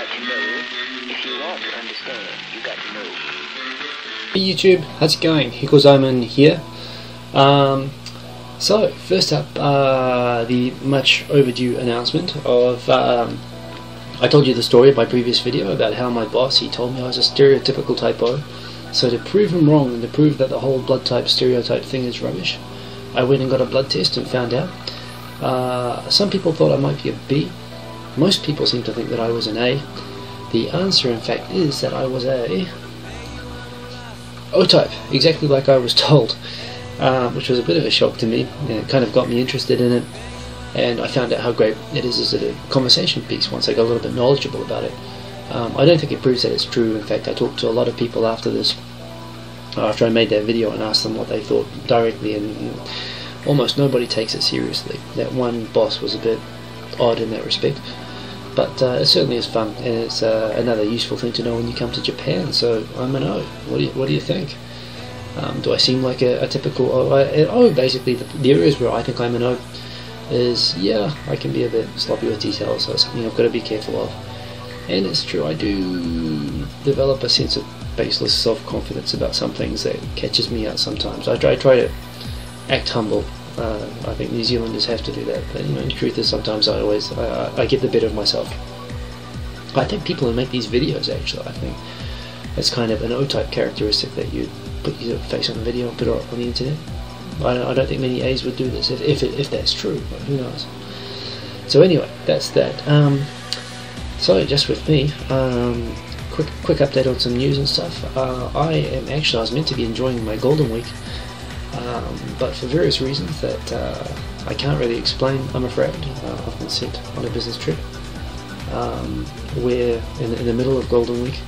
got to know. If you want to understand, you got to know. Hey YouTube, how's it going? Hikozaimon here. So, first up, the much overdue announcement of, I told you the story of my previous video about how my boss, he told me I was a stereotypical typo. So to prove him wrong and to prove that the whole blood type stereotype thing is rubbish, I went and got a blood test and found out. Some people thought I might be a B. Most people seem to think that I was an A. The answer in fact is that I was a O-type, exactly like I was told, which was a bit of a shock to me, and it kind of got me interested in it, and I found out how great it is as a conversation piece once I got a little bit knowledgeable about it. I don't think it proves that it's true. In fact, I talked to a lot of people after this, after I made that video, and asked them what they thought directly, and almost nobody takes it seriously. That one boss was a bit odd in that respect, but it certainly is fun, and it's another useful thing to know when you come to Japan. So I'm an O. What do you think? Do I seem like a typical O? Basically, the areas where I think I'm an O is, yeah, I can be a bit sloppy with details, so it's something I've got to be careful of. And it's true, I do develop a sense of baseless self-confidence about some things that catches me out sometimes. I try to act humble. I think New Zealanders have to do that, but the truth is sometimes I get the better of myself. I think people who make these videos, actually, I think it's kind of an O-type characteristic that you put your face on a video and put it up on the internet. I don't think many A's would do this, if that's true, but who knows. So anyway, that's that. So just with me, quick update on some news and stuff. I was meant to be enjoying my Golden Week, but for various reasons that I can't really explain, I'm afraid, I've been sent on a business trip. We're in the middle of Golden Week,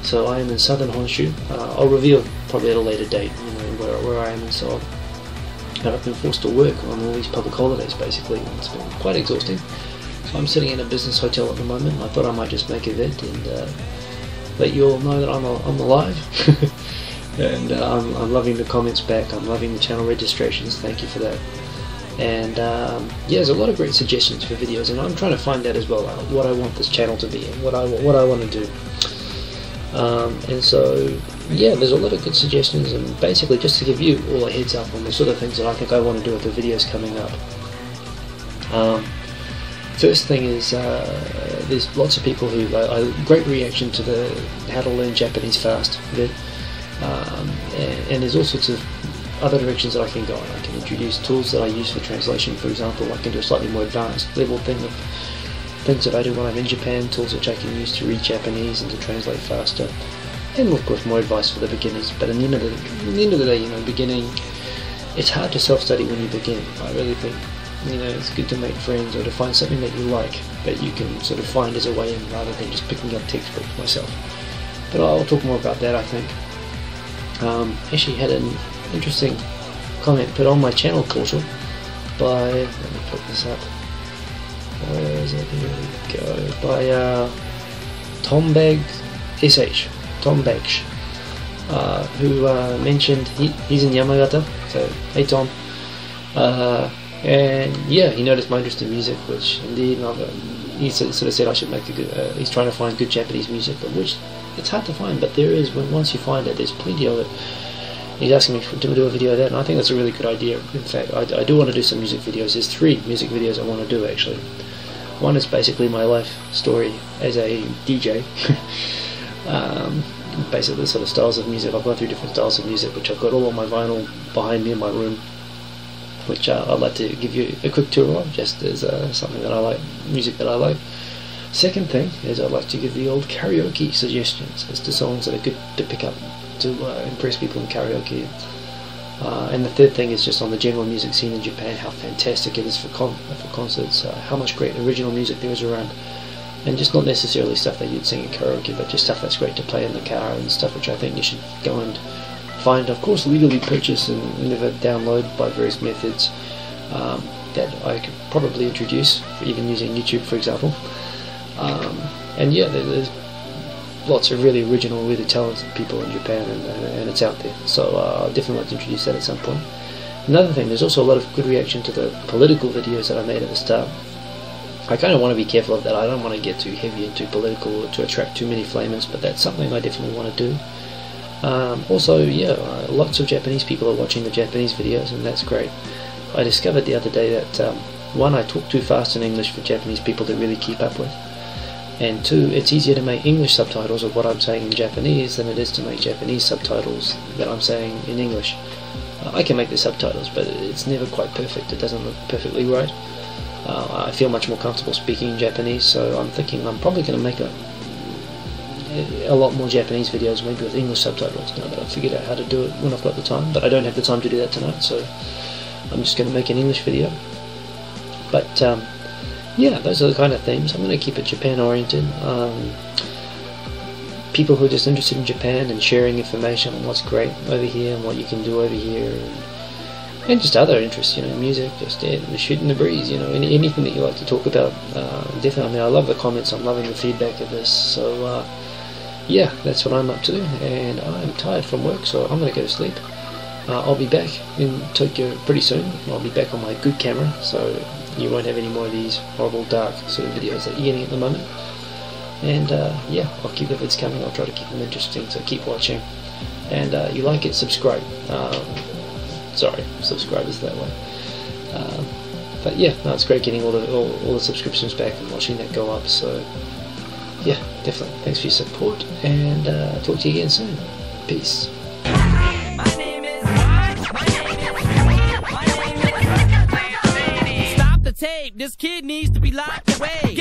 so I am in southern Honshu. I'll reveal probably at a later date, where I am and so on. And I've been forced to work on all these public holidays, basically, and it's been quite exhausting. So I'm sitting in a business hotel at the moment, and I thought I might just make a vid and let you all know that I'm alive. And I'm loving the comments back, I'm loving the channel registrations, thank you for that. And yeah, there's a lot of great suggestions for videos, and I'm trying to find out as well what I want this channel to be and what I want to do. And so yeah, there's a lot of good suggestions, and basically just to give you all a heads up on the sort of things that I think I want to do with the videos coming up. First thing is, there's lots of people who great reaction to the how to learn Japanese fast vid, and there's all sorts of other directions that I can go in. I can introduce tools that I use for translation, for example. I can do a slightly more advanced level thing of things that I do when I'm in Japan, tools which I can use to read Japanese and to translate faster, and of course more advice for the beginners. But at the end of the day, beginning, it's hard to self-study when you begin. I really think it's good to make friends or to find something that you like that you can sort of find as a way in, rather than just picking up textbooks myself. But I'll talk more about that, I think. Actually had an interesting comment put on my channel portal by, let me put this up, where is it, here we go, by Tombag SH, Tombag, who mentioned he's in Yamagata, so hey Tom. And yeah, he noticed my interest in music, which indeed, he sort of said I should make a good, he's trying to find good Japanese music, which it's hard to find, but there is. Once you find it, there's plenty of it. He's asking me to do a video of that, and I think that's a really good idea. In fact, I do want to do some music videos. There's 3 music videos I want to do, actually. One is basically my life story as a DJ. Basically the sort of styles of music. I've gone through different styles of music, which I've got all on my vinyl behind me in my room, which I'd like to give you a quick tour of, just as something that I like, music that I like. Second thing is I'd like to give the old karaoke suggestions as to songs that are good to pick up to impress people in karaoke. And the third thing is just on the general music scene in Japan, how fantastic it is for concerts, how much great original music there is around, and just not necessarily stuff that you'd sing in karaoke, but just stuff that's great to play in the car and stuff which I think you should go and find, of course, legally purchase and never download by various methods that I could probably introduce, even using YouTube, for example. And yeah, there's lots of really original, really talented people in Japan, and it's out there. So I'll definitely like to introduce that at some point. Another thing, there's also a lot of good reaction to the political videos that I made at the start. I kind of want to be careful of that. I don't want to get too heavy and too political or to attract too many flamers, but that's something I definitely want to do. Also, lots of Japanese people are watching the Japanese videos, and that's great. I discovered the other day that one, I talk too fast in English for Japanese people to really keep up with, and two, it's easier to make English subtitles of what I'm saying in Japanese than it is to make Japanese subtitles that I'm saying in English. I can make the subtitles, but it's never quite perfect. It doesn't look perfectly right. I feel much more comfortable speaking in Japanese, so I'm thinking I'm probably going to make a lot more Japanese videos, maybe with English subtitles, now that I've figured out how to do it when I've got the time. But I don't have the time to do that tonight, so I'm just going to make an English video. But those are the kind of themes. I'm going to keep it Japan oriented. People who are just interested in Japan and sharing information on what's great over here and what you can do over here, and just other interests, music, just shooting the breeze, anything that you like to talk about. Definitely, I mean, I love the comments, I'm loving the feedback of this, so that's what I'm up to, and I'm tired from work, so I'm going to go to sleep. I'll be back in Tokyo pretty soon. I'll be back on my good camera, so you won't have any more of these horrible dark sort of videos that you're getting at the moment. And I'll keep the vids coming. I'll try to keep them interesting, so keep watching. And you like it, subscribe. Subscribe is that way. But it's great getting all the subscriptions back and watching that go up. So definitely. Thanks for your support, and talk to you again soon. Peace. Stop the tape. This kid needs to be locked away.